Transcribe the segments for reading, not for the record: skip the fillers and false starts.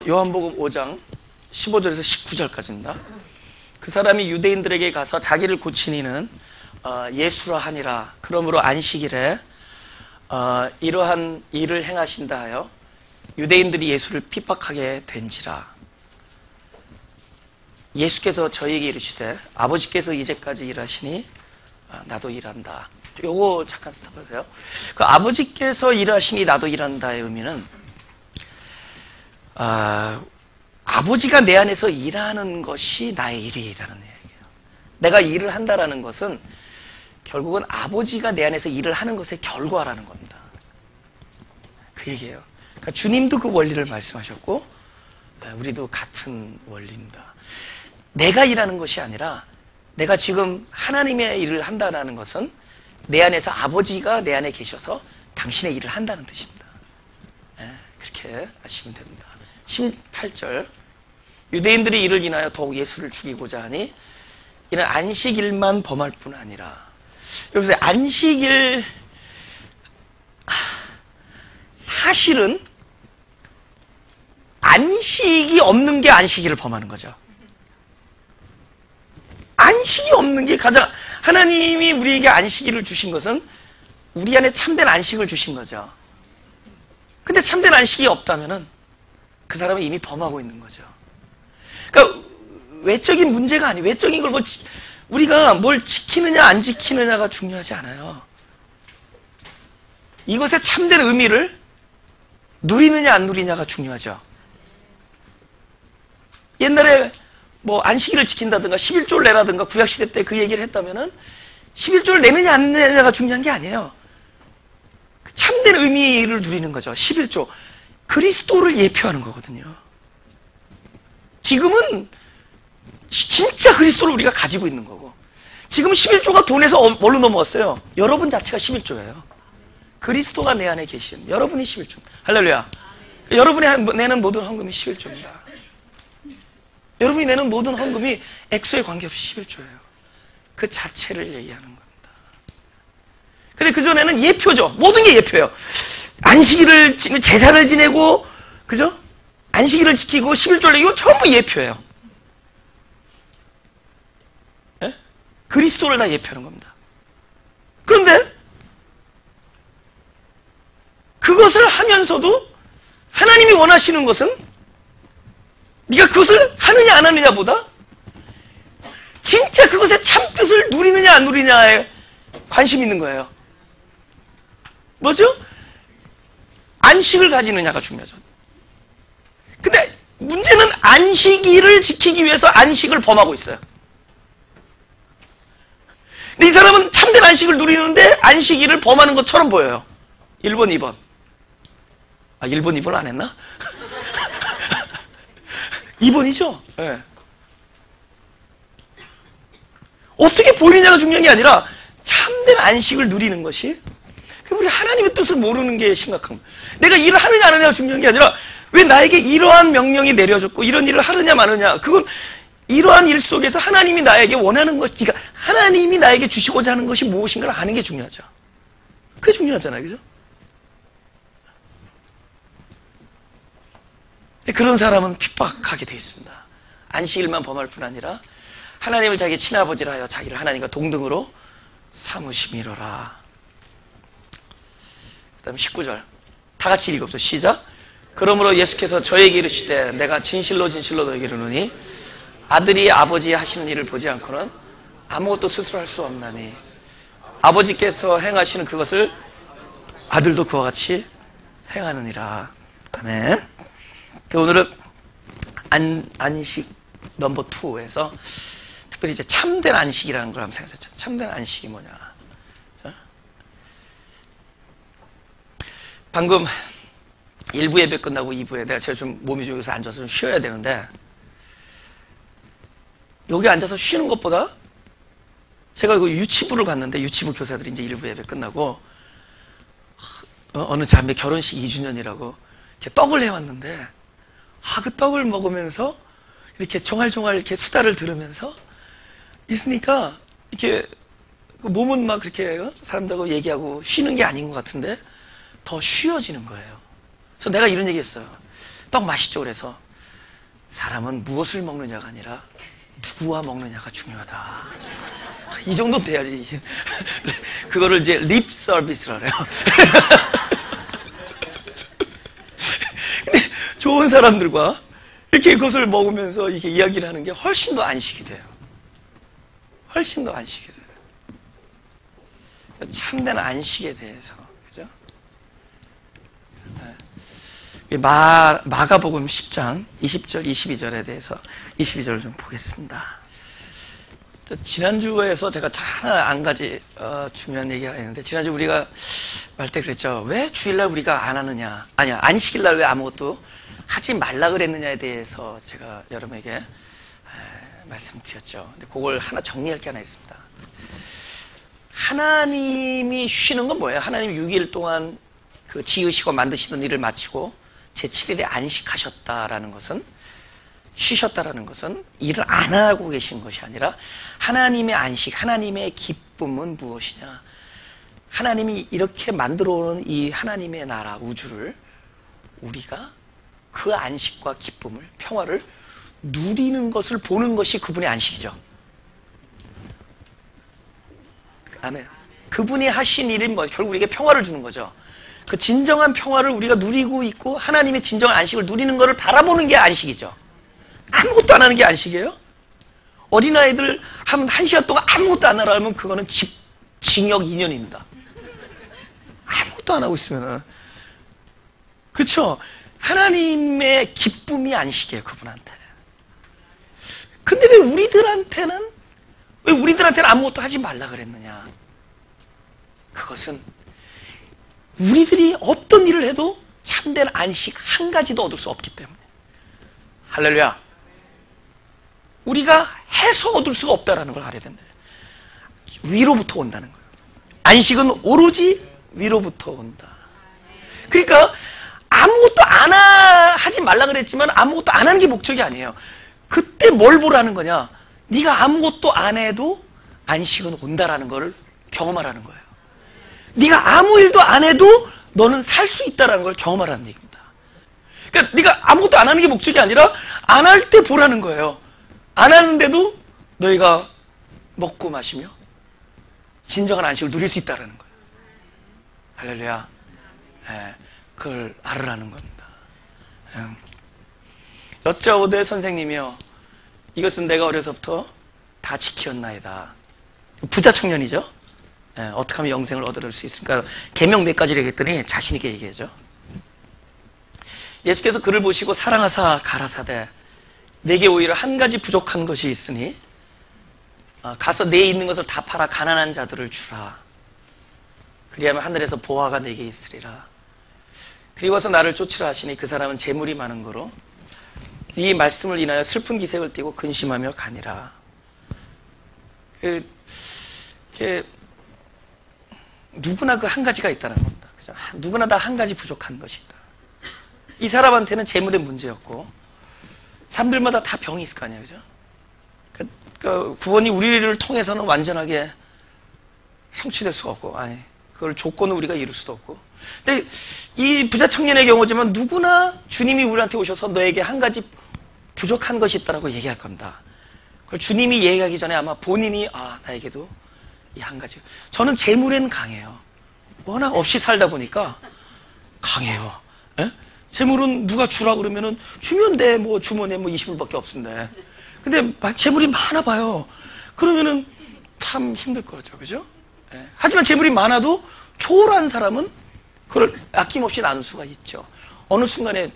요한복음 5장 15절에서 19절까지입니다. 그 사람이 유대인들에게 가서 자기를 고친 이는 예수라 하니라. 그러므로 안식일에 이러한 일을 행하신다 하여 유대인들이 예수를 핍박하게 된지라. 예수께서 저에게 이르시되 아버지께서 이제까지 일하시니 나도 일한다. 요거 잠깐 스탑하세요. 그 아버지께서 일하시니 나도 일한다의 의미는 아버지가 내 안에서 일하는 것이 나의 일이라는 얘기예요. 내가 일을 한다라는 것은 결국은 아버지가 내 안에서 일을 하는 것의 결과라는 겁니다. 그 얘기예요. 그러니까 주님도 그 원리를 말씀하셨고 우리도 같은 원리입니다. 내가 일하는 것이 아니라 내가 지금 하나님의 일을 한다는 것은 내 안에서 아버지가 내 안에 계셔서 당신의 일을 한다는 뜻입니다. 그렇게 아시면 됩니다. 18절 유대인들이 이를 인하여 더욱 예수를 죽이고자 하니 이는 안식일만 범할 뿐 아니라. 여기서 안식일, 사실은 안식이 없는 게 안식일을 범하는 거죠. 안식이 없는 게 가장, 하나님이 우리에게 안식일을 주신 것은 우리 안에 참된 안식을 주신 거죠. 근데 참된 안식이 없다면은 그 사람은 이미 범하고 있는 거죠. 그러니까 외적인 문제가 아니에요. 외적인 걸 우리가 뭘 지키느냐 안 지키느냐가 중요하지 않아요. 이것의 참된 의미를 누리느냐 안 누리냐가 중요하죠. 옛날에 뭐 안식일을 지킨다든가 11조를 내라든가 구약시대 때 그 얘기를 했다면은 11조를 내느냐 안 내느냐가 중요한 게 아니에요. 참된 의미를 누리는 거죠. 11조. 그리스도를 예표하는 거거든요. 지금은 진짜 그리스도를 우리가 가지고 있는 거고, 지금 11조가 돈에서 뭘로 넘어갔어요? 여러분 자체가 11조예요. 그리스도가 내 안에 계신 여러분이 11조. 할렐루야. 여러분이 내는 모든 헌금이 11조입니다. 여러분이 내는 모든 헌금이 액수에 관계없이 11조예요. 그 자체를 얘기하는 겁니다. 근데 그전에는 예표죠. 모든 게 예표예요. 안식일을, 제사를 지내고, 그죠? 안식일을 지키고 11조를 내고 전부 예표예요. 네? 그리스도를 다 예표하는 겁니다. 그런데 그것을 하면서도 하나님이 원하시는 것은 네가 그것을 하느냐 안 하느냐보다 진짜 그것의 참뜻을 누리느냐 안 누리느냐에 관심이 있는 거예요. 뭐죠? 안식을 가지느냐가 중요하죠. 근데 문제는 안식일을 지키기 위해서 안식을 범하고 있어요. 근데 이 사람은 참된 안식을 누리는데 안식일을 범하는 것처럼 보여요. 1번, 2번. 1번, 2번 안 했나? 2번이죠? 네. 어떻게 보이느냐가 중요한 게 아니라 참된 안식을 누리는 것이, 우리 하나님의 뜻을 모르는 게 심각한 거예요. 내가 일을 하느냐 안 하느냐가 중요한 게 아니라 왜 나에게 이러한 명령이 내려졌고 이런 일을 하느냐 마느냐, 그건 이러한 일 속에서 하나님이 나에게 원하는 것, 그러니까 하나님이 나에게 주시고자 하는 것이 무엇인가를 아는 게 중요하죠. 그게 중요하잖아요. 그죠? 그런 사람은 핍박하게 되어 있습니다. 안식일만 범할 뿐 아니라 하나님을 자기 친아버지라 하여 자기를 하나님과 동등으로 삼으심이로라. 그 다음 19절 다 같이 읽어보죠. 시작. 그러므로 예수께서 저에게 이르시되 내가 진실로 진실로 너에게 이르노니 아들이 아버지 하시는 일을 보지 않고는 아무것도 스스로 할 수 없나니 아버지께서 행하시는 그것을 아들도 그와 같이 행하느니라. 아멘. 오늘은 안식 넘버 2에서 특별히 이제 참된 안식이라는 걸 한번 생각했죠. 참된 안식이 뭐냐. 방금 1부 예배 끝나고 2부에 제가 좀 몸이 좀 여기서 앉아서 좀 쉬어야 되는데, 여기 앉아서 쉬는 것보다 제가 이거 유치부를 갔는데 유치부 교사들이 이제 1부 예배 끝나고 어느 자매 결혼식 2주년이라고 이렇게 떡을 해왔는데, 그 떡을 먹으면서 이렇게 종알종알 이렇게 수다를 들으면서 있으니까 이렇게 몸은 막 그렇게 사람들하고 얘기하고 쉬는 게 아닌 것 같은데 더 쉬어지는 거예요. 그래서 내가 이런 얘기 했어요. 떡 맛있죠? 그래서 사람은 무엇을 먹느냐가 아니라 누구와 먹느냐가 중요하다. 이 정도 돼야지. 그거를 이제 립 서비스라 그래요. 근데 좋은 사람들과 이렇게 그것을 먹으면서 이렇게 이야기를 하는 게 훨씬 더 안식이 돼요. 훨씬 더 안식이 돼요. 참된 안식에 대해서, 그죠? 마가복음 10장 20절, 22절에 대해서 22절을 좀 보겠습니다. 지난주에서 제가 하나 한 가지 중요한 얘기가 있는데, 지난주 우리가 말 때 그랬죠. 왜 주일날 우리가 안 하느냐? 아니야, 안식일날 왜 아무것도 하지 말라 그랬느냐에 대해서 제가 여러분에게 말씀드렸죠. 근데 그걸 하나 정리할 게 하나 있습니다. 하나님이 쉬는 건 뭐예요? 하나님이 6일 동안 그 지으시고 만드시던 일을 마치고 제7일에 안식하셨다라는 것은, 쉬셨다라는 것은 일을 안 하고 계신 것이 아니라 하나님의 안식, 하나님의 기쁨은 무엇이냐? 하나님이 이렇게 만들어 오는 이 하나님의 나라, 우주를 우리가 그 안식과 기쁨을, 평화를 누리는 것을 보는 것이 그분의 안식이죠. 아멘. 그분이 하신 일은 뭐 결국 우리에게 평화를 주는 거죠. 그 진정한 평화를 우리가 누리고 있고 하나님의 진정한 안식을 누리는 것을 바라보는 게 안식이죠. 아무것도 안 하는 게 안식이에요? 어린아이들 한 시간 동안 아무것도 안 하라면 그거는 징역 2년입니다. 아무것도 안 하고 있으면은. 그렇죠? 하나님의 기쁨이 안식이에요, 그분한테. 근데 왜 우리들한테는 아무것도 하지 말라 그랬느냐? 그것은 우리들이 어떤 일을 해도 참된 안식 한 가지도 얻을 수 없기 때문에. 할렐루야. 우리가 해서 얻을 수가 없다는 걸 알아야 된다. 위로부터 온다는 거예요. 안식은 오로지 위로부터 온다. 그러니까 아무것도 하지 말라 그랬지만 아무것도 안 하는 게 목적이 아니에요. 그때 뭘 보라는 거냐? 네가 아무것도 안 해도 안식은 온다라는 걸 경험하라는 거예요. 네가 아무 일도 안 해도 너는 살 수 있다라는 걸 경험하라는 얘기입니다. 그러니까 네가 아무것도 안 하는 게 목적이 아니라 안 할 때 보라는 거예요. 안 하는데도 너희가 먹고 마시며 진정한 안식을 누릴 수 있다라는 거예요. 할렐루야. 네, 그걸 알으라는 겁니다. 여짜오되 선생님이요, 이것은 내가 어려서부터 다 지켰나이다. 부자 청년이죠. 어떻게 하면 영생을 얻을 수 있습니까? 계명 몇 가지를 얘기했더니 자신 있게 얘기하죠. 예수께서 그를 보시고 사랑하사 가라사대 내게 오히려 한 가지 부족한 것이 있으니 가서 내 있는 것을 다 팔아 가난한 자들을 주라. 그리하면 하늘에서 보화가 내게 있으리라. 그리고 와서 나를 쫓으라 하시니 그 사람은 재물이 많은 거로 이 말씀을 인하여 슬픈 기색을 띠고 근심하며 가니라. 누구나 그 한 가지가 있다는 겁니다. 그죠? 누구나 다 한 가지 부족한 것이 있다. 이 사람한테는 재물의 문제였고, 사람들마다 다 병이 있을 거 아니에요, 그죠? 그 구원이 우리를 통해서는 완전하게 성취될 수가 없고, 아니, 그걸 조건을 우리가 이룰 수도 없고. 근데 이 부자 청년의 경우지만 누구나 주님이 우리한테 오셔서 너에게 한 가지 부족한 것이 있다라고 얘기할 겁니다. 그걸 주님이 얘기하기 전에 아마 본인이 나에게도 이 한 가지. 저는 재물엔 강해요. 워낙 없이 살다 보니까 강해요. 에? 재물은 누가 주라 그러면은 주면 돼. 뭐 주머니에 뭐 20불밖에 없는데. 근데 재물이 많아 봐요. 그러면은 참 힘들 거죠. 그죠? 예. 하지만 재물이 많아도 초월한 사람은 그걸 아낌없이 나눌 수가 있죠. 어느 순간에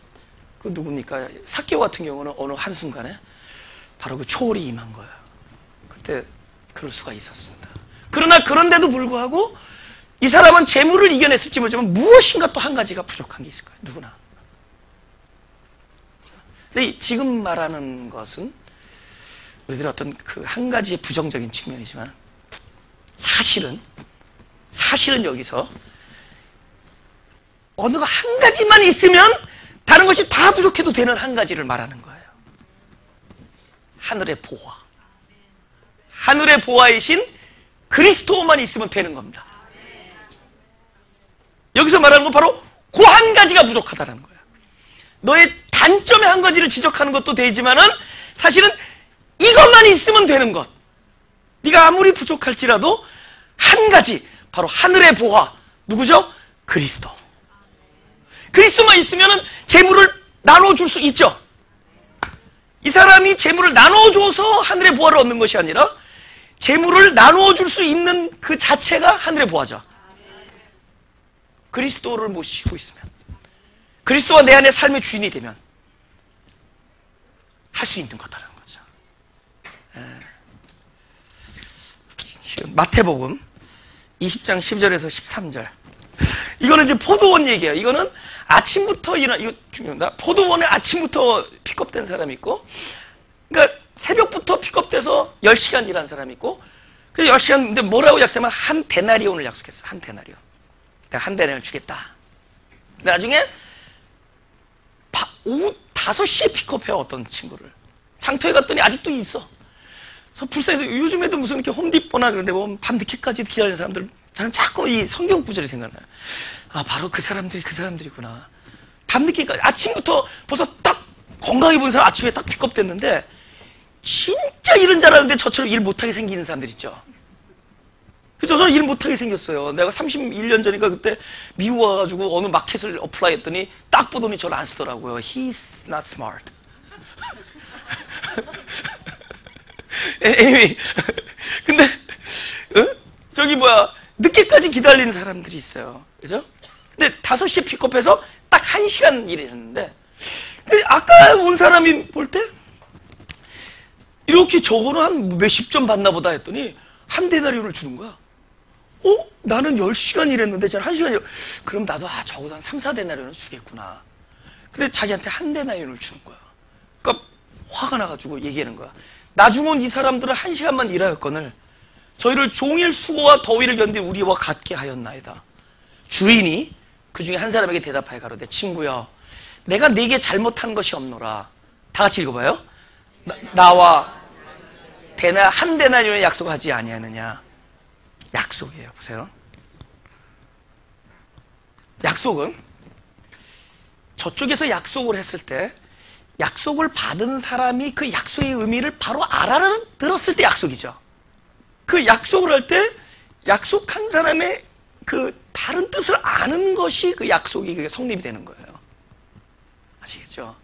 그 누굽니까? 삭개오 같은 경우는 어느 한순간에 바로 그 초월이 임한 거예요. 그때 그럴 수가 있었습니다. 그러나 그런데도 불구하고 이 사람은 재물을 이겨냈을지 모르지만 무엇인가 또 한 가지가 부족한 게 있을 거예요. 누구나. 근데 지금 말하는 것은 우리들의 어떤 그 한 가지의 부정적인 측면이지만 사실은 여기서 어느 거 한 가지만 있으면 다른 것이 다 부족해도 되는 한 가지를 말하는 거예요. 하늘의 보화. 하늘의 보화이신 그리스도만 있으면 되는 겁니다. 여기서 말하는 건 바로 그 한 가지가 부족하다는 거예요. 너의 단점의 한 가지를 지적하는 것도 되지만은 사실은 이것만 있으면 되는 것. 네가 아무리 부족할지라도 한 가지, 바로 하늘의 보화. 누구죠? 그리스도. 그리스도만 있으면은 재물을 나눠줄 수 있죠. 이 사람이 재물을 나눠줘서 하늘의 보화를 얻는 것이 아니라 재물을 나눠줄 수 있는 그 자체가 하늘의 보화죠. 그리스도를 모시고 있으면, 그리스도가 내 안에 삶의 주인이 되면 할 수 있는 거다라는 거죠. 마태복음 20장 10절에서 13절. 이거는 이제 포도원 얘기예요. 이거는 아침부터 이거 중요합니다. 포도원에 아침부터 픽업된 사람이 있고, 그러니까 새벽부터 픽업돼서 10시간 일한 사람이 있고, 그 10시간, 근데 뭐라고 약속하면 한 데나리온을 약속했어요. 한 데나리온. 내가 한 데나리온을 주겠다. 근데 나중에 오후 5시에 픽업해요, 어떤 친구를. 장터에 갔더니 아직도 있어. 그래서 불쌍해서 요즘에도 무슨 이렇게 홈디포나 그런 데 보면 밤늦게까지 기다리는 사람들, 저는 자꾸 이 성경 구절이 생각나요. 아, 바로 그 사람들이구나. 밤늦게까지, 아침부터 벌써 딱 건강해 보이는 사람 아침에 딱 픽업됐는데, 진짜 일은 잘하는데 저처럼 일 못하게 생기는 사람들 있죠. 그래서 저는 일 못하게 생겼어요. 내가 31년 전이니까 그때 미국 와가지고 어느 마켓을 어플라이 했더니 딱 보더니 저를 안 쓰더라고요. He's not smart. anyway. 근데, 저기 늦게까지 기다리는 사람들이 있어요. 그죠? 근데 5시에 픽업해서 딱 1시간 일했는데, 아까 온 사람이 볼 때, 이렇게 저거는 한 몇십 점 받나 보다 했더니, 한 데나리온을 주는 거야. 나는 10시간 일했는데, 쟤는 1시간 일, 그럼 나도, 적어도 한 3, 4데나리온을 주겠구나. 근데 자기한테 한 데나리온을 주는 거야. 그러니까, 화가 나가지고 얘기하는 거야. 나중 온 이 사람들은 1시간만 일하였거늘, 저희를 종일 수고와 더위를 견딘 우리와 같게 하였나이다. 주인이 그 중에 한 사람에게 대답하여 가로되, 친구여, 내가 네게 잘못한 것이 없노라. 다 같이 읽어봐요. 나와 한 데나리온의 약속하지 아니하느냐. 약속이에요. 보세요. 약속은 저쪽에서 약속을 했을 때, 약속을 받은 사람이 그 약속의 의미를 바로 알아들었을 때 약속이죠. 그 약속을 할 때 약속한 사람의 그 다른 뜻을 아는 것이 그 약속이 그게 성립이 되는 거예요. 아시겠죠?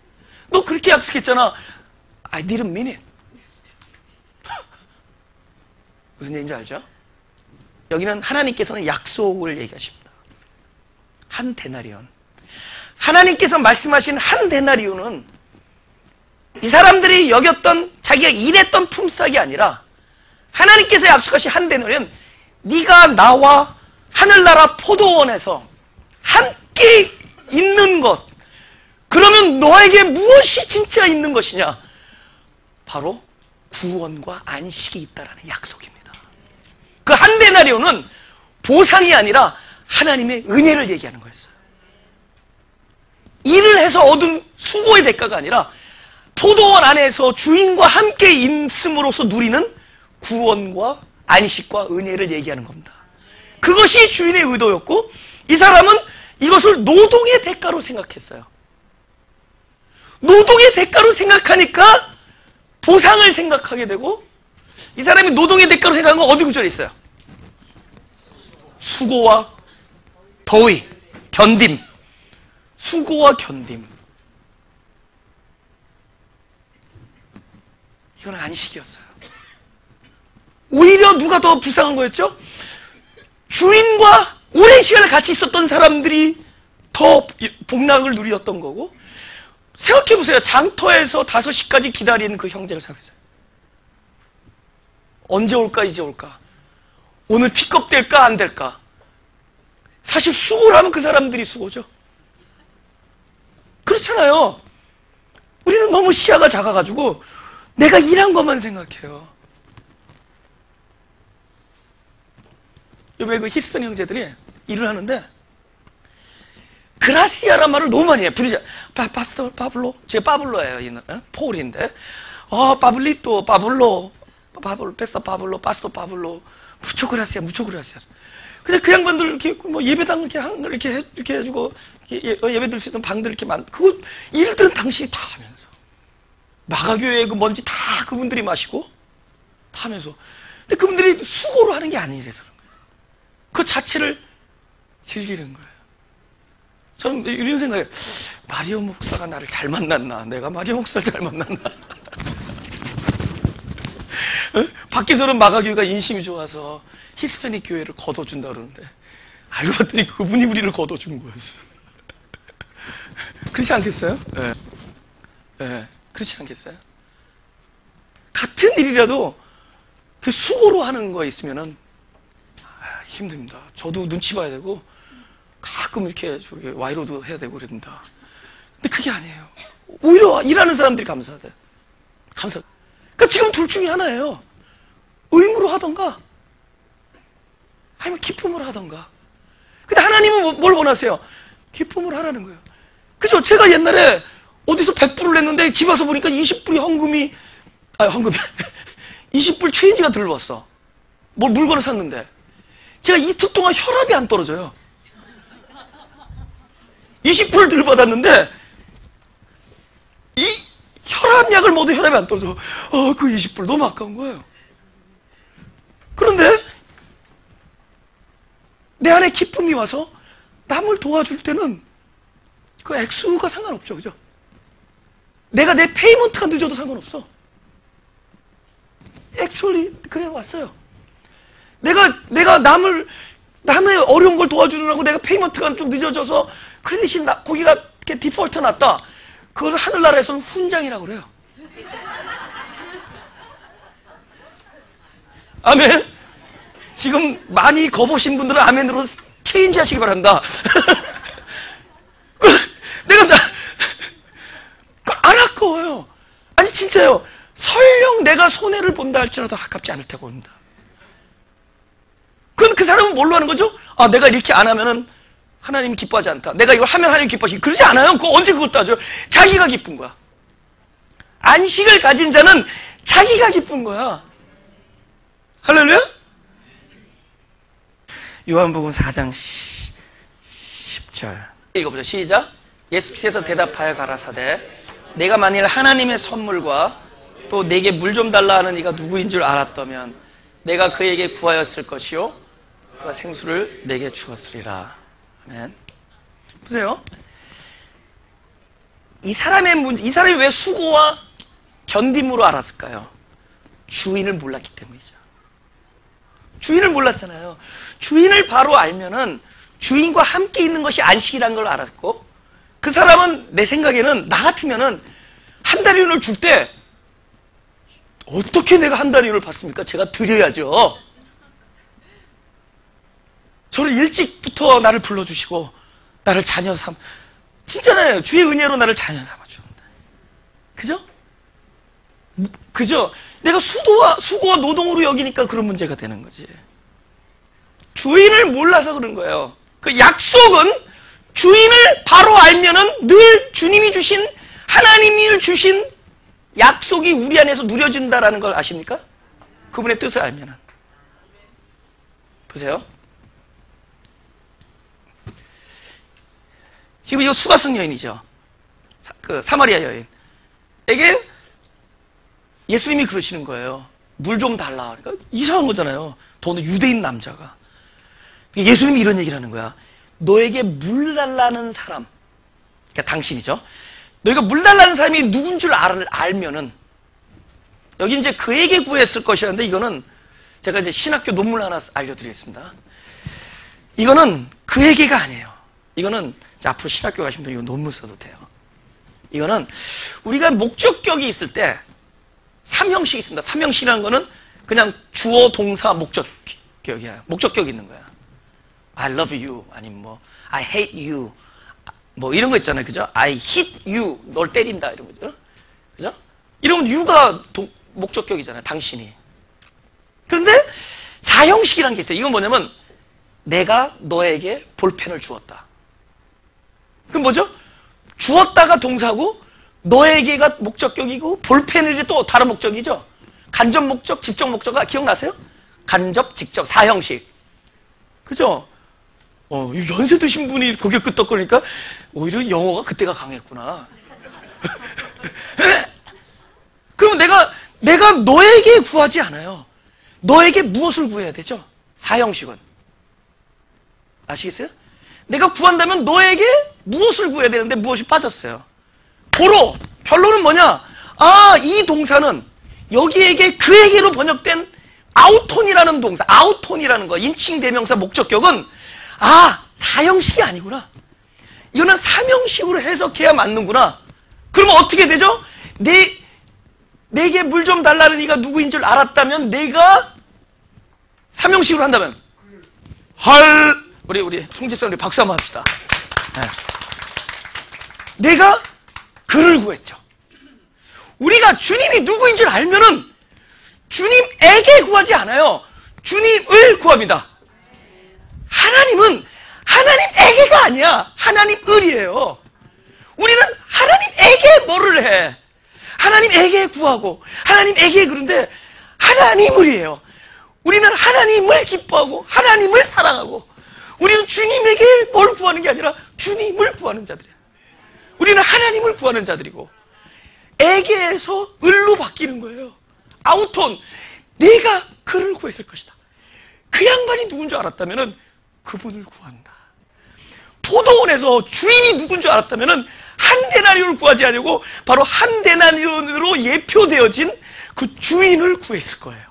너 그렇게 약속했잖아. I didn't mean it. 무슨 얘기인지 알죠? 여기는 하나님께서는 약속을 얘기하십니다. 한 데나리온. 하나님께서 말씀하신 한 데나리온은 이 사람들이 여겼던 자기가 일했던 품삯이 아니라 하나님께서 약속하신 한 데나리온, 네가 나와 하늘나라 포도원에서 함께 있는 것, 그러면 너에게 무엇이 진짜 있는 것이냐? 바로 구원과 안식이 있다라는 약속입니다. 그 한 데나리온은 보상이 아니라 하나님의 은혜를 얘기하는 거였어요. 일을 해서 얻은 수고의 대가가 아니라 포도원 안에서 주인과 함께 있음으로써 누리는 구원과 안식과 은혜를 얘기하는 겁니다. 그것이 주인의 의도였고, 이 사람은 이것을 노동의 대가로 생각했어요. 노동의 대가로 생각하니까 보상을 생각하게 되고, 이 사람이 노동의 대가로 생각한 건 어디 구절에 있어요? 수고와 더위, 견딤. 수고와 견딤. 이건 안식이었어요. 오히려 누가 더 불쌍한 거였죠? 주인과 오랜 시간을 같이 있었던 사람들이 더 복락을 누렸던 거고, 생각해보세요. 장터에서 5시까지 기다린 그 형제를 생각해보세요. 언제 올까, 이제 올까? 오늘 픽업 될까, 안 될까? 사실 수고를 하면 그 사람들이 수고죠. 그렇잖아요. 우리는 너무 시야가 작아가지고 내가 일한 것만 생각해요. 요즘에 그 히스패닉 형제들이 일을 하는데 그라시아란 말을 너무 많이 해요. 부르자. 파스토 파블로. 제 파블로예요. 폴인데. 파블리토, 파블로, 페스토 파블로, 파스토 파블로. 무초 그라시아, 무초 그라시아. 근데 그 양반들 이렇게 뭐 예배당 이렇게 해주고 예배 들 수 있는 방들 이렇게 그거 일들은 당신이 다 하면서 마가교회 그 먼지 다 그분들이 마시고 다 하면서 근데 그분들이 수고로 하는 게 아니라서 그런 거예요. 그 자체를 즐기는 거예요. 저는 이런 생각이에요. 마리오 목사가 나를 잘 만났나? 내가 마리오 목사를 잘 만났나? 밖에서는 마가교회가 인심이 좋아서 히스패닉 교회를 걷어준다 그러는데 알고 봤더니 그분이 우리를 걷어준 거였어요. 그렇지 않겠어요? 네. 네. 그렇지 않겠어요? 같은 일이라도 그 수고로 하는 거 있으면은 힘듭니다. 저도 눈치 봐야 되고 가끔 이렇게 와이로도 해야 되고 그런다. 근데 그게 아니에요. 오히려 일하는 사람들이 감사하대. 그러니까 지금 둘 중에 하나예요. 의무로 하던가 아니면 기쁨으로 하던가. 근데 하나님은 뭘 원하세요? 기쁨으로 하라는 거예요. 그죠? 제가 옛날에 어디서 100불을 냈는데 집 와서 보니까 20불이 헌금이 20불 체인지가 들어왔어. 뭘 물건을 샀는데 제가 이틀 동안 혈압이 안 떨어져요. 20불을 들받았는데 이 혈압약을 먹어도 혈압이 안 떨어져. 그 20불 너무 아까운 거예요. 그런데 내 안에 기쁨이 와서 남을 도와줄 때는 그 액수가 상관없죠. 그죠? 내가 내 페이먼트가 늦어도 상관없어. 액츄얼리 그래 왔어요. 내가 남의 어려운 걸 도와주느라고 내가 페이먼트가 좀 늦어져서 크레딧이 거기가 이렇게 디폴트 났다. 그걸 하늘나라에서는 훈장이라고 그래요. 아멘. 지금 많이 거보신 분들은 아멘으로 체인지 하시기 바랍니다. 내가 안 아까워요. 아니 진짜요. 설령 내가 손해를 본다 할지라도 아깝지 않을 테고 봅니다. 그럼 그 사람은 뭘로 하는 거죠? 내가 이렇게 안 하면은 하나님이 기뻐하지 않다. 내가 이걸 하면 하나님이 기뻐하지. 그러지 않아요. 그거 언제 그걸 따져요? 자기가 기쁜 거야. 안식을 가진 자는 자기가 기쁜 거야. 할렐루야? 요한복음 4장 10절 읽어보죠. 시작. 예수께서 대답하여 가라사대 내가 만일 하나님의 선물과 또 내게 물 좀 달라 하는 이가 누구인 줄 알았다면 내가 그에게 구하였을 것이요 그가 생수를 내게 주었으리라. 아멘. 보세요. 이 사람이 왜 수고와 견딤으로 알았을까요? 주인을 몰랐기 때문이죠. 주인을 몰랐잖아요. 주인을 바로 알면은 주인과 함께 있는 것이 안식이라는 걸 알았고, 그 사람은 내 생각에는 나 같으면은 한 달인을 줄 때 어떻게 내가 한 달인을 받습니까? 제가 드려야죠. 저를 일찍부터 나를 불러주시고 나를 자녀 진짜네요. 주의 은혜로 나를 자녀 삼아주는다. 그죠? 그죠? 내가 수고와 노동으로 여기니까 그런 문제가 되는 거지. 주인을 몰라서 그런 거예요. 그 약속은 주인을 바로 알면은 늘 주님이 주신, 하나님이 주신 약속이 우리 안에서 누려진다라는 걸 아십니까? 그분의 뜻을 알면은. 보세요. 지금 이거 수가성 여인이죠. 그 사마리아 여인에게 예수님이 그러시는 거예요. 물 좀 달라. 그러니까 이상한 거잖아요. 더는 유대인 남자가. 예수님이 이런 얘기를 하는 거야. 너에게 물 달라는 사람, 그러니까 당신이죠. 너희가 물 달라는 사람이 누군 줄 알면은, 여기 이제 그에게 구했을 것이라는데, 이거는 제가 이제 신학교 논문 하나 알려드리겠습니다. 이거는 그에게가 아니에요. 이거는 앞으로 신학교 가신 분이 이거 논문 써도 돼요. 이거는 우리가 목적격이 있을 때 3형식이 있습니다. 3형식이라는 거는 그냥 주어, 동사, 목적격이야. 목적격이 있는 거야. I love you, 아니면 뭐 I hate you, 뭐 이런 거 있잖아요. 그죠? I hit you, 널 때린다, 이런 거죠. 그죠? 이러면 you가 목적격이잖아요. 당신이. 그런데 4형식이라는 게 있어요. 이건 뭐냐면 내가 너에게 볼펜을 주었다. 그럼 뭐죠? 주었다가 동사고 너에게가 목적격이고 볼펜이 또 다른 목적이죠. 간접 목적, 직접 목적가 기억나세요? 간접, 직접, 4형식. 그죠? 연세 드신 분이 고개 끄덕거리니까 오히려 영어가 그때가 강했구나. 그러면 내가 너에게 구하지 않아요. 너에게 무엇을 구해야 되죠? 사형식은. 아시겠어요? 내가 구한다면 너에게 무엇을 구해야 되는데 무엇이 빠졌어요? 고로 결론은 뭐냐? 이 동사는 여기에게 그에게로 번역된 아우톤이라는 동사, 아우톤이라는 거, 인칭 대명사 목적격은 사형식이 아니구나. 이거는 사명식으로 해석해야 맞는구나. 그러면 어떻게 되죠? 내게 물 좀 달라는 이가 누구인 줄 알았다면 내가 사명식으로 한다면 우리 송집사님 박수 한번 합시다. 네. 내가 그를 구했죠. 우리가 주님이 누구인 줄 알면은 주님에게 구하지 않아요. 주님을 구합니다. 하나님은 하나님에게가 아니야. 하나님을이에요. 우리는 하나님에게 뭐를 해? 하나님에게 구하고 하나님에게 그런데 하나님을이에요. 우리는 하나님을 기뻐하고 하나님을 사랑하고 우리는 주님에게 뭘 구하는 게 아니라 주님을 구하는 자들이야. 우리는 하나님을 구하는 자들이고 에게에서 을로 바뀌는 거예요. 아우톤, 내가 그를 구했을 것이다. 그 양반이 누군 줄 알았다면 그분을 구한다. 포도원에서 주인이 누군 줄 알았다면 한 데나리온을 구하지 않고 바로 한 데나리온으로 예표되어진 그 주인을 구했을 거예요.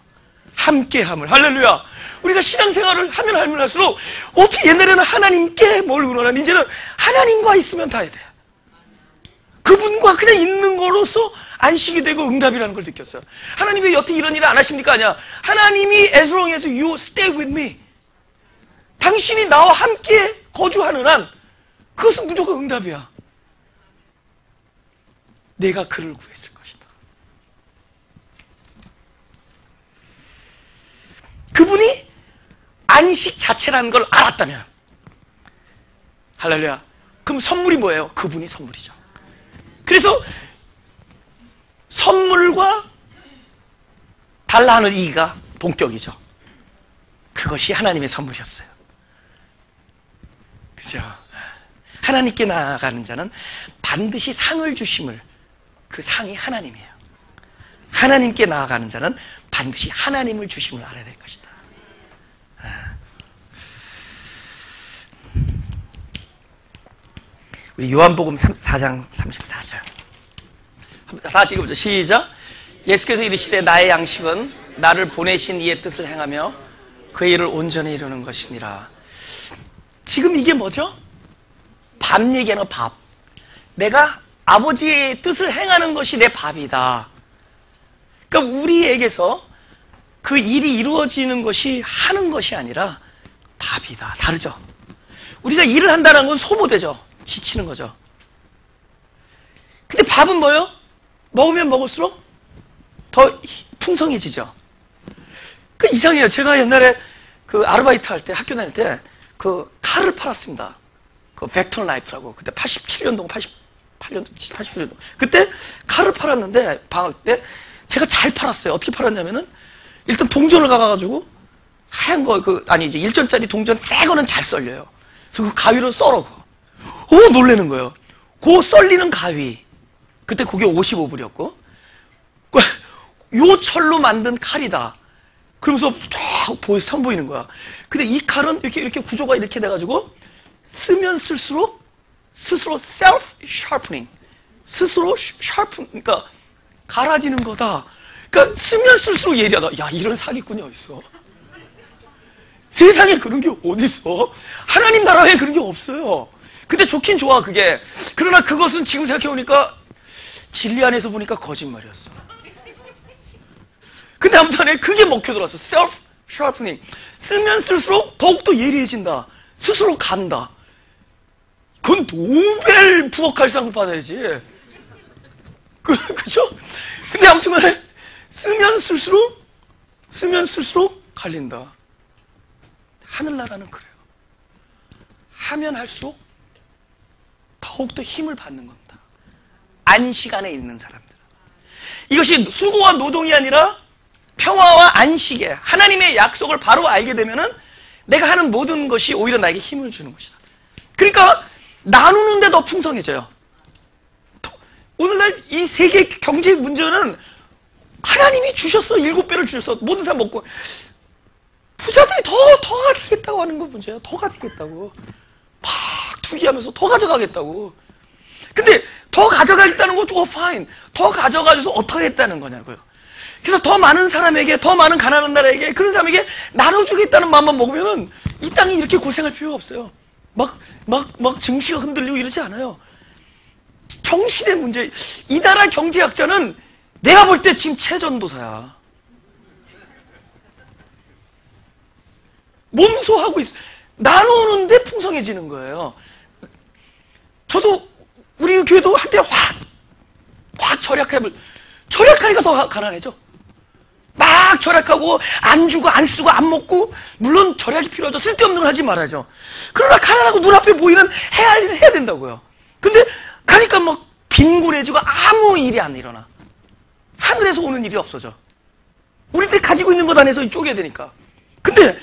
함께함을. 할렐루야. 우리가 신앙생활을 하면 할수록 어떻게 옛날에는 하나님께 뭘 의논하는 이제는 하나님과 있으면 다 해야 돼. 그분과 그냥 있는 거로서 안식이 되고 응답이라는 걸 느꼈어요. 하나님 왜 여태 이런 일을 안 하십니까? 아니야. 하나님이 as long as you stay with me, 당신이 나와 함께 거주하는 한 그것은 무조건 응답이야. 내가 그를 구했을 것이다. 그분이 안식 자체라는 걸 알았다면 할렐루야. 그럼 선물이 뭐예요? 그분이 선물이죠. 그래서 선물과 달라 하는 이가 동격이죠. 그것이 하나님의 선물이었어요. 그죠? 하나님께 나아가는 자는 반드시 상을 주심을, 그 상이 하나님이에요. 하나님께 나아가는 자는 반드시 하나님을 주심을 알아야 될 것이다. 우리 요한복음 4장 34절. 다 같이 읽어보죠. 시작. 예수께서 이르시되 나의 양식은 나를 보내신 이의 뜻을 행하며 그의 일을 온전히 이루는 것이니라. 지금 이게 뭐죠? 밥 얘기하는 밥. 내가 아버지의 뜻을 행하는 것이 내 밥이다. 그러니까 우리에게서 그 일이 이루어지는 것이 하는 것이 아니라 밥이다. 다르죠? 우리가 일을 한다는 건 소모되죠. 지치는 거죠. 근데 밥은 뭐예요? 먹으면 먹을수록 더 풍성해지죠. 그 이상해요. 제가 옛날에 그 아르바이트 할 때, 학교 다닐 때 그 칼을 팔았습니다. 그 벡터 라이프라고. 그때 87년도, 88년도, 87년도. 그때 칼을 팔았는데 방학 때 제가 잘 팔았어요. 어떻게 팔았냐면은 일단 동전을 가가지고 하얀 거, 이제 1전짜리 동전 새 거는 잘 썰려요. 그래서 그 가위로 썰어. 놀래는 거예요. 그 썰리는 가위. 그때 그게 55불이었고, 요 철로 만든 칼이다. 그러면서 쫙 선보이는 거야. 근데 이 칼은 이렇게 구조가 이렇게 돼가지고, 쓰면 쓸수록, 스스로 self-sharpening. 스스로 그러니까, 갈아지는 거다. 그러니까, 쓰면 쓸수록 예리하다. 야, 이런 사기꾼이 어딨어? 세상에 그런 게 어딨어? 하나님 나라에 그런 게 없어요. 근데 좋긴 좋아, 그게. 그러나 그것은 지금 생각해보니까 진리 안에서 보니까 거짓말이었어. 근데 아무튼 그게 먹혀들었어. self-sharpening. 쓰면 쓸수록 더욱더 예리해진다. 스스로 간다. 그건 노벨 부엌칼상을 받아야지. 그죠? 근데 아무튼 간에 쓰면 쓸수록 갈린다. 하늘나라는 그래요. 하면 할수록 더욱더 힘을 받는 겁니다. 안식 안에 있는 사람들. 이것이 수고와 노동이 아니라 평화와 안식에 하나님의 약속을 바로 알게 되면은 내가 하는 모든 것이 오히려 나에게 힘을 주는 것이다. 그러니까 나누는데 더 풍성해져요. 오늘날 이 세계 경제 문제는 하나님이 주셨어. 7배를 주셨어. 모든 사람 먹고. 부자들이 더 가지겠다고 하는 거 문제야. 더 가지겠다고. 막 투기하면서 더 가져가겠다고. 근데 더 가져가겠다는 거 fine. 더 가져가줘서 어떻게 했다는 거냐고요. 그래서 더 많은 사람에게, 더 많은 가난한 나라에게, 그런 사람에게 나눠주겠다는 마음만 먹으면은 이 땅이 이렇게 고생할 필요가 없어요. 막 증시가 흔들리고 이러지 않아요. 정신의 문제. 이 나라 경제학자는 내가 볼 때 지금 최전도사야. 몸소하고 있어. 나누는데 풍성해지는 거예요. 저도 우리 교회도 한때 확 절약하니까 더 가난해져. 막 절약하고 안 주고 안 쓰고 안 먹고, 물론 절약이 필요하죠. 쓸데없는 걸 하지 말아야죠. 그러나 가난하고 눈앞에 보이는 해야 할 일을 해야 된다고요. 근데 가니까 막 빈곤해지고 아무 일이 안 일어나. 하늘에서 오는 일이 없어져. 우리들이 가지고 있는 것 안에서 쪼개야 되니까. 근데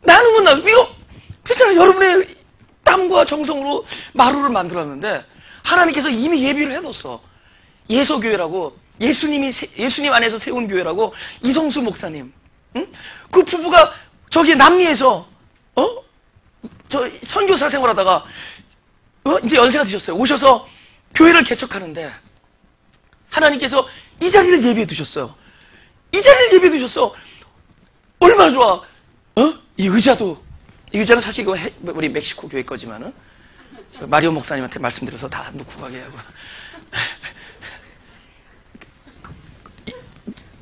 나누면 이거 그렇잖아요. 여러분의 땀과 정성으로 마루를 만들었는데 하나님께서 이미 예비를 해뒀어. 예서교회라고, 예수님 안에서 세운 교회라고, 이성수 목사님, 응? 그 부부가 저기 남미에서 저 선교사 생활하다가 이제 연세가 드셨어요. 오셔서 교회를 개척하는데 하나님께서 이 자리를 예비해 두셨어요. 이 자리를 예비해 두셨어. 얼마나 좋아. 이 의자도, 이 의자는 사실 이거 우리 멕시코 교회 거지만은 마리오 목사님한테 말씀드려서 다 놓고 가게 하고.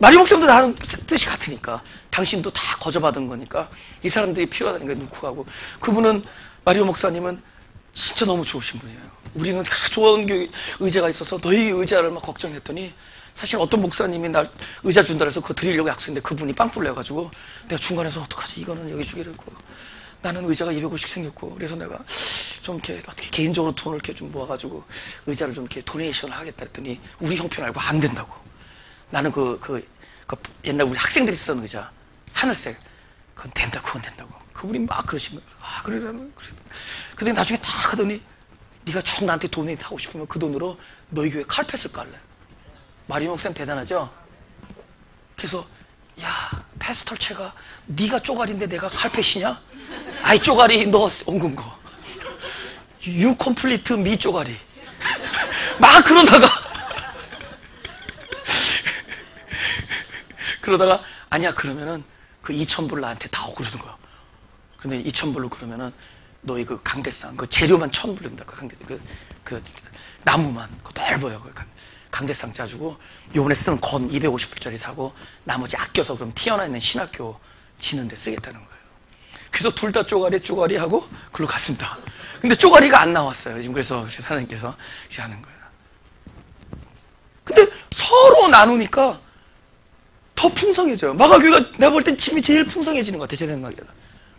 마리오 목사님도 나랑 뜻이 같으니까, 당신도 다 거저받은 거니까 이 사람들이 필요하다니까 놓고 가고. 그분은, 마리오 목사님은 진짜 너무 좋으신 분이에요. 우리는 좋은 의자가 있어서 너희 의자를 막 걱정했더니, 사실 어떤 목사님이 날 의자 준다 해서 그거 드리려고 약속했는데 그분이 빵꾸를 내가지고 내가 중간에서 어떡하지, 이거는 여기 주기로 했고 나는 의자가 250씩 생겼고, 그래서 내가 좀 이렇게 어떻게 개인적으로 돈을 이렇게 좀 모아가지고 의자를 좀 이렇게 도네이션을 하겠다 했더니 우리 형편 알고 안 된다고. 나는 그 옛날 우리 학생들이 쓰던 의자, 하늘색, 그건 된다, 그건 된다고. 그분이 막 그러신 거예요. 아, 그러면 그래. 근데 나중에 딱 하더니 네가 정 나한테 도네이트 하고 싶으면 그 돈으로 너희 교회 칼펫을 깔래. 마리오 목사님 대단하죠? 그래서 야, 패스털체가 네가 쪼가리인데 내가 칼펫이냐? 아이 쪼가리 너 엉근 거. You complete me 쪼가리. 막 그러다가 아니야, 그러면은 그 2,000불 나한테 다 오고 그러는 거야. 근데 2,000불로 그러면은 너희 그 강대상 그 재료만 1,000불 든다. 그 강대상 그 나무만 그 넓어요. 그 강대상 짜주고 요번에 쓴 건 250불짜리 사고 나머지 아껴서 그럼 티어나 있는 신학교 지는데 쓰겠다는 거예요. 그래서 둘 다 쪼가리 하고 글로 갔습니다. 근데 쪼가리가 안 나왔어요. 지금 그래서 하나님께서 이렇게 하는 거예요. 근데 서로 나누니까 더 풍성해져요. 마가교회가 내가 볼 땐 짐이 제일 풍성해지는 것 같아, 제 생각에는.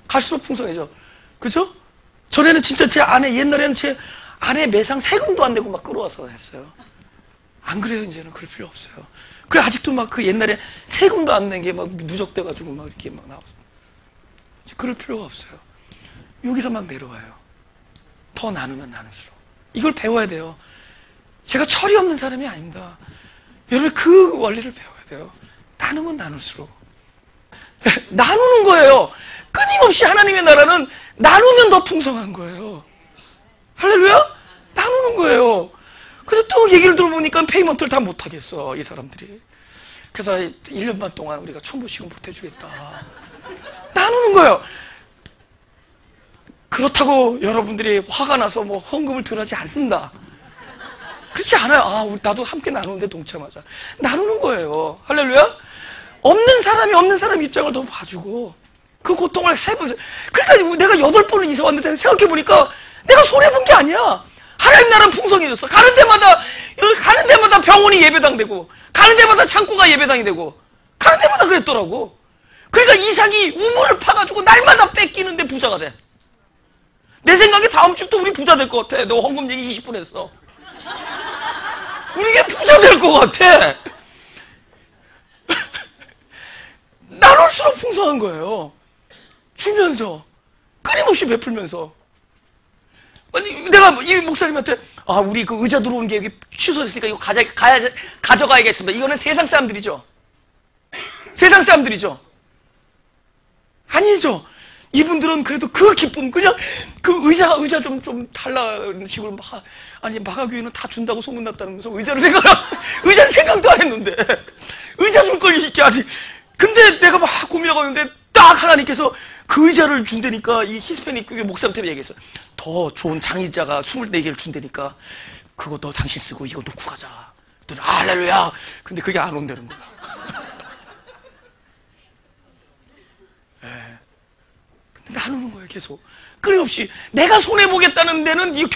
갈수록 풍성해져. 그죠? 전에는 진짜 제 아내, 옛날에는 제 아내 매상 세금도 안 내고 막 끌어와서 했어요. 안 그래요, 이제는. 그럴 필요 없어요. 그래, 아직도 막 그 옛날에 세금도 안 낸 게 막 누적돼가지고 막 이렇게 막 나왔어요. 그럴 필요가 없어요. 여기서 막 내려와요. 더 나누면 나눌수록. 이걸 배워야 돼요. 제가 철이 없는 사람이 아닙니다. 여러분, 그 원리를 배워야 돼요. 나누면 나눌수록. 나누는 거예요. 끊임없이 하나님의 나라는 나누면 더 풍성한 거예요. 할렐루야? 나누는 거예요. 그래서 또 얘기를 들어보니까 페이먼트를 다 못하겠어, 이 사람들이. 그래서 1년 반 동안 우리가 천부씩은 못해주겠다. 나누는 거예요. 그렇다고 여러분들이 화가 나서 뭐 헌금을 덜하지 않습니다. 그렇지 않아요. 아, 나도 함께 나누는데 동참하자. 나누는 거예요. 할렐루야? 없는 사람 입장을 더 봐주고 그 고통을 해보세요. 그러니까 내가 8번을 이사 왔는데 생각해보니까 내가 손해본 게 아니야. 하나님 나라는 풍성해졌어. 가는 데마다 병원이 예배당 되고, 가는 데마다 창고가 예배당이 되고, 가는 데마다 그랬더라고. 그러니까 이삭이 우물을 파가지고 날마다 뺏기는데 부자가 돼. 내 생각에 다음 주부터 우리 부자 될 것 같아. 너 헌금 얘기 20분 했어. 우리 이게 부자 될 것 같아. 나눌수록 풍성한 거예요. 주면서. 끊임없이 베풀면서. 아니, 내가 이 목사님한테, 우리 그 의자 들어온 게 여기 취소됐으니까 이거 가져가야겠습니다. 이거는 세상 사람들이죠. 세상 사람들이죠. 아니죠. 이분들은 그래도 그 기쁨, 그냥 그 의자 좀 달라는 식으로 마가교회는 다 준다고 소문났다면서 의자를 생각도 안 했는데. 의자 줄 걸 이렇게 아직. 근데 내가 막 고민하고 있는데 딱 하나님께서 그 의자를 준다니까 이 히스패닉 목사한테 얘기했어. 더 좋은 장의자가 24개를 준다니까 그거 너 당신 쓰고 이거 놓고 가자. 그랬더니 할렐루야. 근데 그게 안 온다는 거야. 근데 안 오는 거예요, 계속. 끊임없이. 내가 손해보겠다는 데는 이거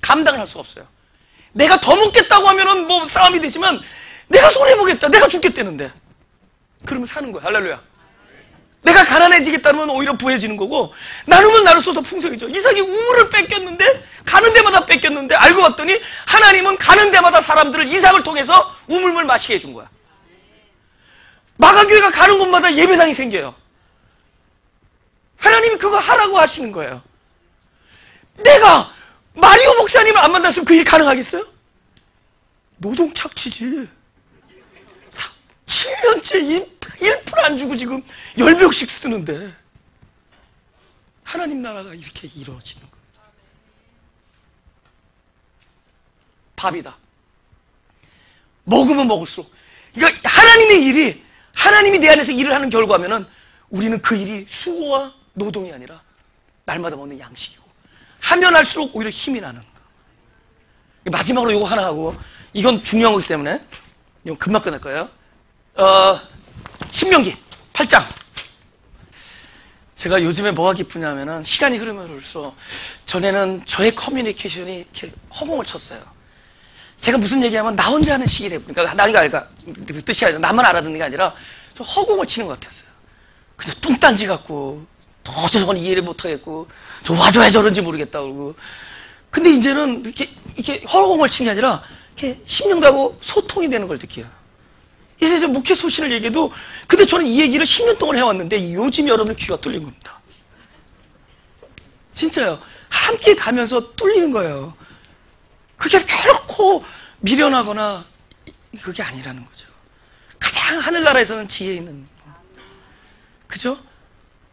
감당을 할 수가 없어요. 내가 더 먹겠다고 하면은 뭐 싸움이 되지만 내가 손해보겠다. 내가 죽겠다는데. 그러면 사는 거야. 할렐루야. 내가 가난해지겠다면 오히려 부해지는 거고, 나누면 나눌수록 더 풍성해져. 이삭이 우물을 뺏겼는데, 가는 데마다 뺏겼는데, 알고 봤더니 하나님은 가는 데마다 사람들을 이삭을 통해서 우물물 마시게 해준 거야. 마가교회가 가는 곳마다 예배당이 생겨요. 하나님이 그거 하라고 하시는 거예요. 내가 마리오 목사님을 안 만났으면 그 일 가능하겠어요? 노동착취지. 7년째 1% 안 주고 지금 10명씩 쓰는데 하나님 나라가 이렇게 이루어지는 거예요. 밥이다. 먹으면 먹을수록. 그러니까 하나님의 일이, 하나님이 내 안에서 일을 하는 결과면은 우리는 그 일이 수고와 노동이 아니라 날마다 먹는 양식이고, 하면 할수록 오히려 힘이 나는 거예요. 마지막으로 이거 하나 하고, 이건 중요한 거기 때문에 이건 금방 끝날 거예요. 신명기 8장. 제가 요즘에 뭐가 기쁘냐면은 시간이 흐르면 흐를수록 전에는 저의 커뮤니케이션이 이렇게 허공을 쳤어요. 제가 무슨 얘기하면 나 혼자 하는 식이 되고, 그러니까 그 뜻이 아니라 나만 알아듣는 게 아니라 좀 허공을 치는 것 같았어요. 그냥 뚱딴지 같고 도저히 저건 이해를 못하겠고 저 왜 저런지 모르겠다 그러고. 근데 이제는 이렇게 허공을 치는 게 아니라 이렇게 심령하고 소통이 되는 걸 느껴요. 이제 저 목회 소신을 얘기해도, 근데 저는 이 얘기를 10년 동안 해왔는데 요즘 여러분의 귀가 뚫린 겁니다. 진짜요. 함께 가면서 뚫리는 거예요. 그게 결코 미련하거나 그게 아니라는 거죠. 가장 하늘나라에서는 지혜 있는, 그죠?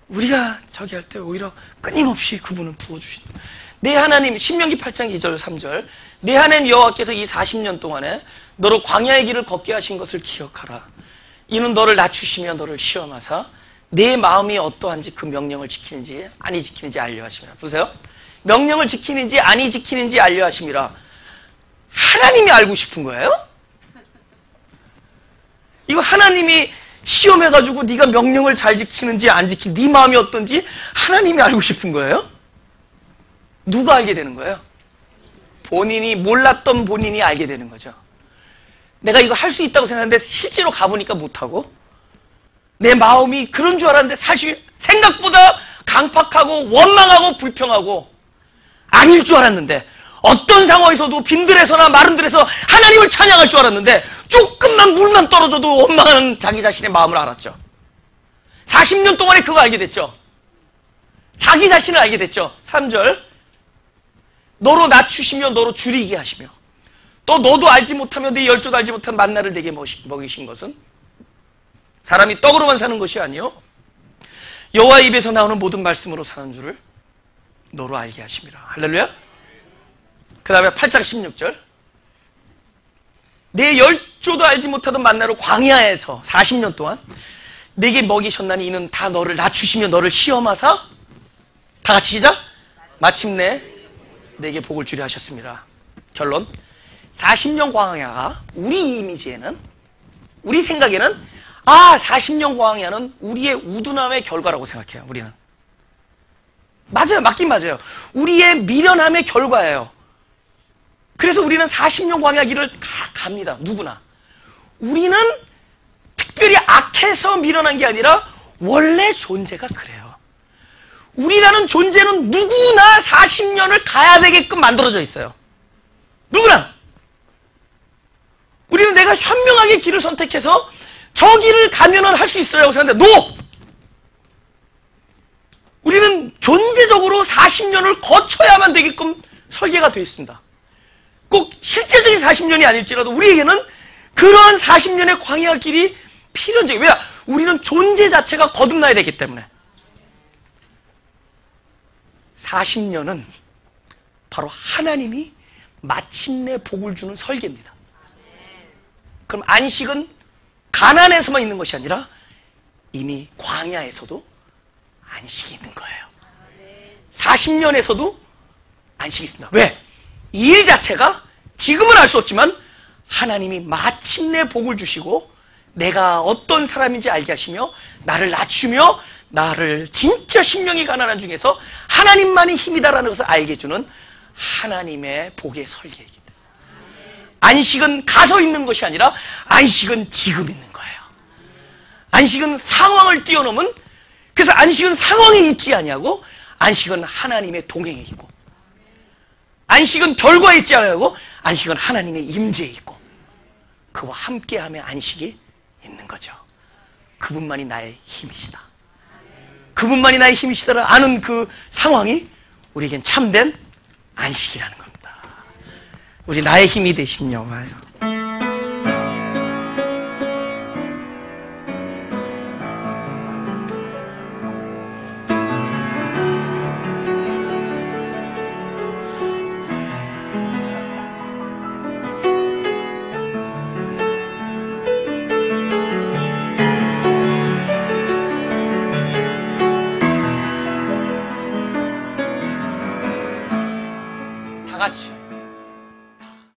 우리가 저기 할 때 오히려 끊임없이 그분을 부어주신다. 내 하나님, 신명기 8장 2절 3절, 내 하나님 여호와께서 이 40년 동안에 너를 광야의 길을 걷게 하신 것을 기억하라. 이는 너를 낮추시며 너를 시험하사 내 마음이 어떠한지 그 명령을 지키는지 아니 지키는지 알려 하심이라. 보세요. 명령을 지키는지 아니 지키는지 알려 하심이라. 하나님이 알고 싶은 거예요? 이거 하나님이 시험해가지고 네가 명령을 잘 지키는지 안 지키는지, 네 마음이 어떤지 하나님이 알고 싶은 거예요? 누가 알게 되는 거예요? 본인이 몰랐던 본인이 알게 되는 거죠. 내가 이거 할 수 있다고 생각했는데 실제로 가보니까 못하고, 내 마음이 그런 줄 알았는데 사실 생각보다 강팍하고 원망하고 불평하고 아닐 줄 알았는데, 어떤 상황에서도 빈들에서나 마른 들에서 하나님을 찬양할 줄 알았는데 조금만 물만 떨어져도 원망하는 자기 자신의 마음을 알았죠. 40년 동안에 그거 알게 됐죠. 자기 자신을 알게 됐죠. 3절, 너로 낮추시며 너로 줄이게 하시며, 또 너도 알지 못하며 네 열조도 알지 못한 만나를 내게 먹이신 것은 사람이 떡으로만 사는 것이 아니요 여호와 입에서 나오는 모든 말씀으로 사는 줄을 너로 알게 하심이라. 할렐루야. 그 다음에 8장 16절, 내 열조도 알지 못하던 만나로 광야에서 40년 동안 내게 먹이셨나니 이는 다 너를 낮추시며 너를 시험하사, 다 같이 시작, 마침내 내게 복을 주려 하셨습니다. 결론, 40년 광야가 우리 이미지에는, 우리 생각에는 40년 광야는 우리의 우둔함의 결과라고 생각해요. 우리는 맞아요. 맞긴 맞아요. 우리의 미련함의 결과예요. 그래서 우리는 40년 광야 길을 갑니다. 누구나. 우리는 특별히 악해서 미련한 게 아니라 원래 존재가 그래요. 우리라는 존재는 누구나 40년을 가야 되게끔 만들어져 있어요. 누구나. 우리는 내가 현명하게 길을 선택해서 저 길을 가면은 할 수 있어요 라고 생각하는데, NO! 우리는 존재적으로 40년을 거쳐야만 되게끔 설계가 되어 있습니다. 꼭 실제적인 40년이 아닐지라도 우리에게는 그러한 40년의 광야 길이 필연적이에요. 왜냐? 우리는 존재 자체가 거듭나야 되기 때문에. 40년은 바로 하나님이 마침내 복을 주는 설계입니다. 그럼 안식은 가나안에서만 있는 것이 아니라 이미 광야에서도 안식이 있는 거예요. 40년에서도 안식이 있습니다. 왜? 이 일 자체가 지금은 알 수 없지만 하나님이 마침내 복을 주시고 내가 어떤 사람인지 알게 하시며 나를 낮추며 나를 진짜 심령이 가난한 중에서 하나님만이 힘이다라는 것을 알게 해주는 하나님의 복의 설계이기 때문에 안식은 가서 있는 것이 아니라 안식은 지금 있는 거예요. 안식은 상황을 뛰어넘은, 그래서 안식은 상황이 있지 아니하고 안식은 하나님의 동행에 있고, 안식은 결과에 있지 아니하고 안식은 하나님의 임재에 있고, 그와 함께하며 안식이 있는 거죠. 그분만이 나의 힘이시다. 그분만이 나의 힘이시다를 아는 그 상황이 우리에겐 참된 안식이라는 겁니다. 우리 나의 힘이 되신 여호와여,